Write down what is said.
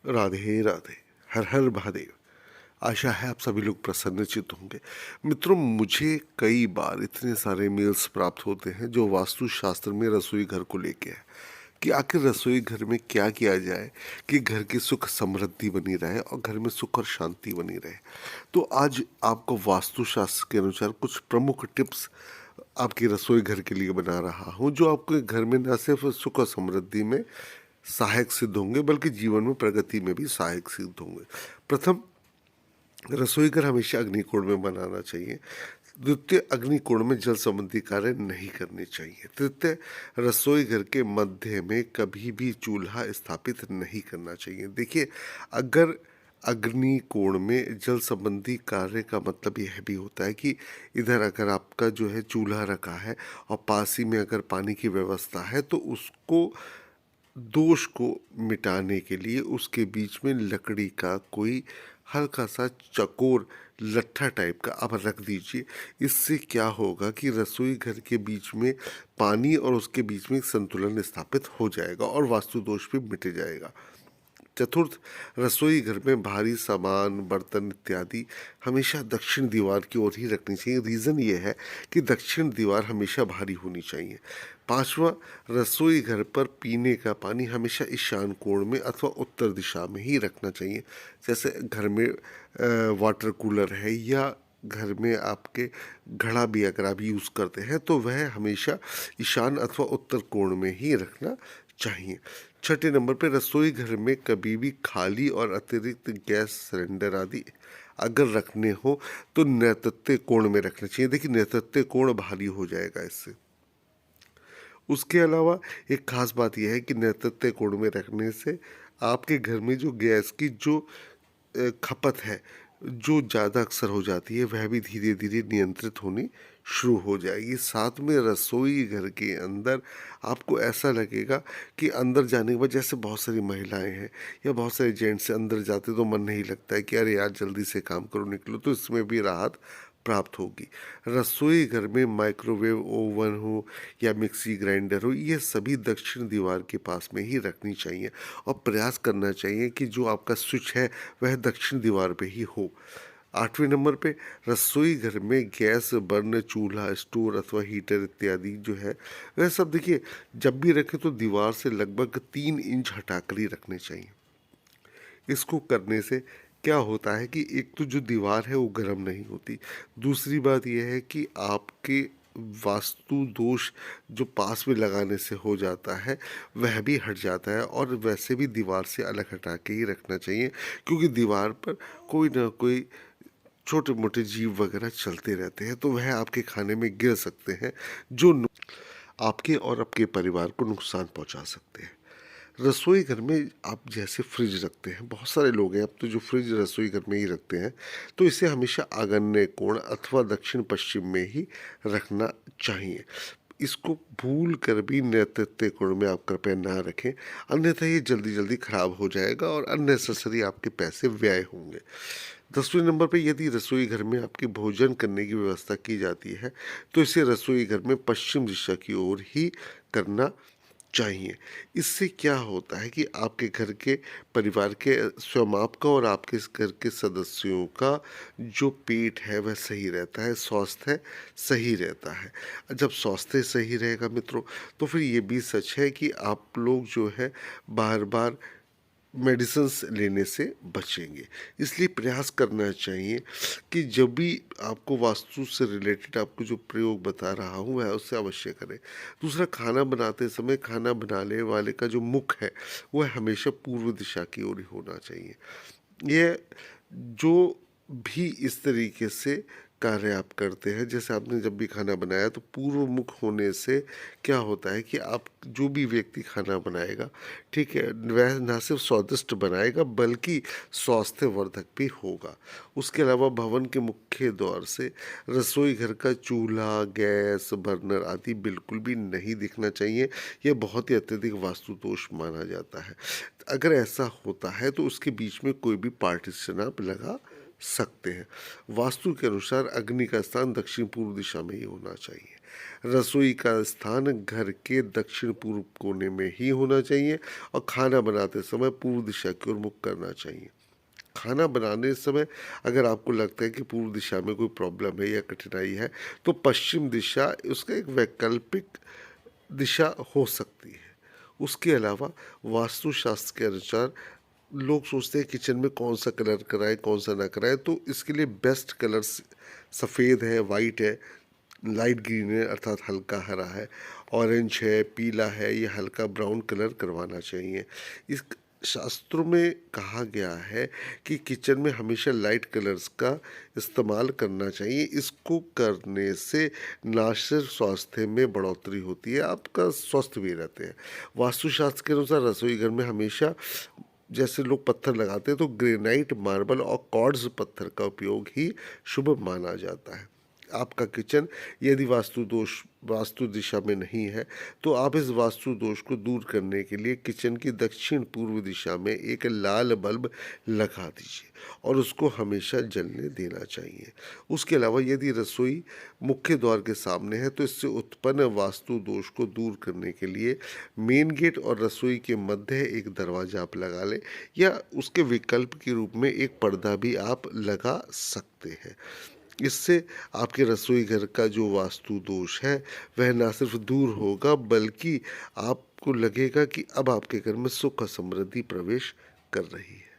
राधे राधे। हर हर महादेव। आशा है आप सभी लोग प्रसन्नचित्त होंगे। मित्रों, मुझे कई बार इतने सारे मेल्स प्राप्त होते हैं जो वास्तुशास्त्र में रसोई घर को लेके है कि आखिर रसोई घर में क्या किया जाए कि घर की सुख समृद्धि बनी रहे और घर में सुख और शांति बनी रहे। तो आज आपको वास्तुशास्त्र के अनुसार कुछ प्रमुख टिप्स आपकी रसोई घर के लिए बना रहा हूँ, जो आपके घर में न सिर्फ सुख और समृद्धि में सहायक सिद्ध होंगे बल्कि जीवन में प्रगति में भी सहायक सिद्ध होंगे। प्रथम, रसोई घर हमेशा अग्निकोण में बनाना चाहिए। द्वितीय, अग्निकोण में जल संबंधी कार्य नहीं करने चाहिए। तृतीय, रसोई घर के मध्य में कभी भी चूल्हा स्थापित नहीं करना चाहिए। देखिए, अगर अग्निकोण में जल संबंधी कार्य का मतलब यह भी होता है कि इधर अगर आपका जो है चूल्हा रखा है और पास ही में अगर पानी की व्यवस्था है तो उसको दोष को मिटाने के लिए उसके बीच में लकड़ी का कोई हल्का सा चकोर लट्ठा टाइप का आप रख दीजिए। इससे क्या होगा कि रसोई घर के बीच में पानी और उसके बीच में एक संतुलन स्थापित हो जाएगा और वास्तु दोष भी मिट जाएगा। चतुर्थ, रसोई घर में भारी सामान, बर्तन इत्यादि हमेशा दक्षिण दीवार की ओर ही रखनी चाहिए। रीज़न ये है कि दक्षिण दीवार हमेशा भारी होनी चाहिए। पांचवा, रसोई घर पर पीने का पानी हमेशा ईशान कोण में अथवा उत्तर दिशा में ही रखना चाहिए। जैसे घर में वाटर कूलर है या घर में आपके घड़ा भी अगर आप यूज़ करते हैं तो वह हमेशा ईशान अथवा उत्तर कोण में ही रखना चाहिए। छठे नंबर पे, रसोई घर में कभी भी खाली और अतिरिक्त गैस सिलेंडर आदि अगर रखने हो तो नैऋत्य कोण में रखना चाहिए। देखिए, नैऋत्य कोण भारी हो जाएगा इससे। उसके अलावा एक खास बात यह है कि नैऋत्य कोण में रखने से आपके घर में जो गैस की जो खपत है, जो ज़्यादा अक्सर हो जाती है, वह भी धीरे धीरे नियंत्रित होनी शुरू हो जाएगी। साथ में रसोई घर के अंदर आपको ऐसा लगेगा कि अंदर जाने के बाद, जैसे बहुत सारी महिलाएं हैं या बहुत सारे जेंट्स अंदर जाते तो मन नहीं लगता है कि अरे यार जल्दी से काम करो निकलो, तो इसमें भी राहत प्राप्त होगी। रसोई घर में माइक्रोवेव ओवन हो या मिक्सी ग्राइंडर हो, ये सभी दक्षिण दीवार के पास में ही रखनी चाहिए और प्रयास करना चाहिए कि जो आपका स्विच है वह दक्षिण दीवार पे ही हो। आठवें नंबर पे, रसोई घर में गैस बर्न, चूल्हा, स्टोव अथवा हीटर इत्यादि जो है वह सब देखिए जब भी रखें तो दीवार से लगभग 3 इंच हटाकर ही रखने चाहिए। इसको करने से क्या होता है कि एक तो जो दीवार है वो गर्म नहीं होती, दूसरी बात यह है कि आपके वास्तु दोष जो पास में लगाने से हो जाता है वह भी हट जाता है। और वैसे भी दीवार से अलग हटा के ही रखना चाहिए, क्योंकि दीवार पर कोई ना कोई छोटे मोटे जीव वगैरह चलते रहते हैं, तो वह आपके खाने में गिर सकते हैं, जो आपके और आपके परिवार को नुकसान पहुंचा सकते हैं। रसोई घर में आप जैसे फ्रिज रखते हैं, बहुत सारे लोग हैं अब तो जो फ्रिज रसोई घर में ही रखते हैं, तो इसे हमेशा आग्नेय कोण अथवा दक्षिण पश्चिम में ही रखना चाहिए। इसको भूल कर भी नैऋत्य कोण में आप कृपया ना रखें, अन्यथा ये जल्दी जल्दी खराब हो जाएगा और अननेसेसरी आपके पैसे व्यय होंगे। 10वें नंबर पे, यदि रसोई घर में आपकी भोजन करने की व्यवस्था की जाती है तो इसे रसोई घर में पश्चिम दिशा की ओर ही करना चाहिए। इससे क्या होता है कि आपके घर के परिवार के स्वयं आपका और आपके इस घर के सदस्यों का जो पेट है वह सही रहता है, स्वास्थ्य सही रहता है। जब स्वास्थ्य सही रहेगा मित्रों, तो फिर ये भी सच है कि आप लोग जो है बार बार मेडिसिन्स लेने से बचेंगे। इसलिए प्रयास करना चाहिए कि जब भी आपको वास्तु से रिलेटेड आपको जो प्रयोग बता रहा हूँ वह उससे अवश्य करें। दूसरा, खाना बनाते समय खाना बनाने वाले का जो मुख है वह हमेशा पूर्व दिशा की ओर ही होना चाहिए। यह जो भी इस तरीके से कार्य आप करते हैं, जैसे आपने जब भी खाना बनाया तो पूर्व मुख होने से क्या होता है कि आप जो भी व्यक्ति खाना बनाएगा, ठीक है, वह ना सिर्फ स्वादिष्ट बनाएगा बल्कि स्वास्थ्यवर्धक भी होगा। उसके अलावा भवन के मुख्य द्वार से रसोई घर का चूल्हा, गैस बर्नर आदि बिल्कुल भी नहीं दिखना चाहिए। यह बहुत ही अत्यधिक वास्तु दोष माना जाता है। अगर ऐसा होता है तो उसके बीच में कोई भी पार्टीशन आप लगा सकते हैं। वास्तु के अनुसार अग्नि का स्थान दक्षिण पूर्व दिशा में ही होना चाहिए। रसोई का स्थान घर के दक्षिण पूर्व कोने में ही होना चाहिए और खाना बनाते समय पूर्व दिशा की ओर मुख करना चाहिए। खाना बनाने समय अगर आपको लगता है कि पूर्व दिशा में कोई प्रॉब्लम है या कठिनाई है, तो पश्चिम दिशा उसका एक वैकल्पिक दिशा हो सकती है। उसके अलावा वास्तुशास्त्र के अनुसार लोग सोचते हैं किचन में कौन-सा कलर कराएँ, कौन-सा ना कराएँ, तो इसके लिए बेस्ट कलर्स सफ़ेद है, वाइट है, लाइट ग्रीन है अर्थात हल्का हरा है, ऑरेंज है, पीला है, या हल्का ब्राउन कलर करवाना चाहिए। इस शास्त्रों में कहा गया है कि किचन में हमेशा लाइट कलर्स का इस्तेमाल करना चाहिए। इसको करने से ना सिर्फ स्वास्थ्य में बढ़ोतरी होती है, आपका स्वस्थ भी रहते हैं। वास्तुशास्त्र के अनुसार रसोई घर में हमेशा जैसे लोग पत्थर लगाते हैं तो ग्रेनाइट, मार्बल और क्वार्ट्ज पत्थर का उपयोग ही शुभ माना जाता है। आपका किचन यदि वास्तु दिशा में नहीं है, तो आप इस वास्तु दोष को दूर करने के लिए किचन की दक्षिण पूर्व दिशा में एक लाल बल्ब लगा दीजिए और उसको हमेशा जलने देना चाहिए। उसके अलावा यदि रसोई मुख्य द्वार के सामने है, तो इससे उत्पन्न वास्तु दोष को दूर करने के लिए मेन गेट और रसोई के मध्य एक दरवाज़ा आप लगा लें, या उसके विकल्प के रूप में एक पर्दा भी आप लगा सकते हैं। इससे आपके रसोई घर का जो वास्तु दोष है वह ना सिर्फ दूर होगा, बल्कि आपको लगेगा कि अब आपके घर में सुख और समृद्धि प्रवेश कर रही है।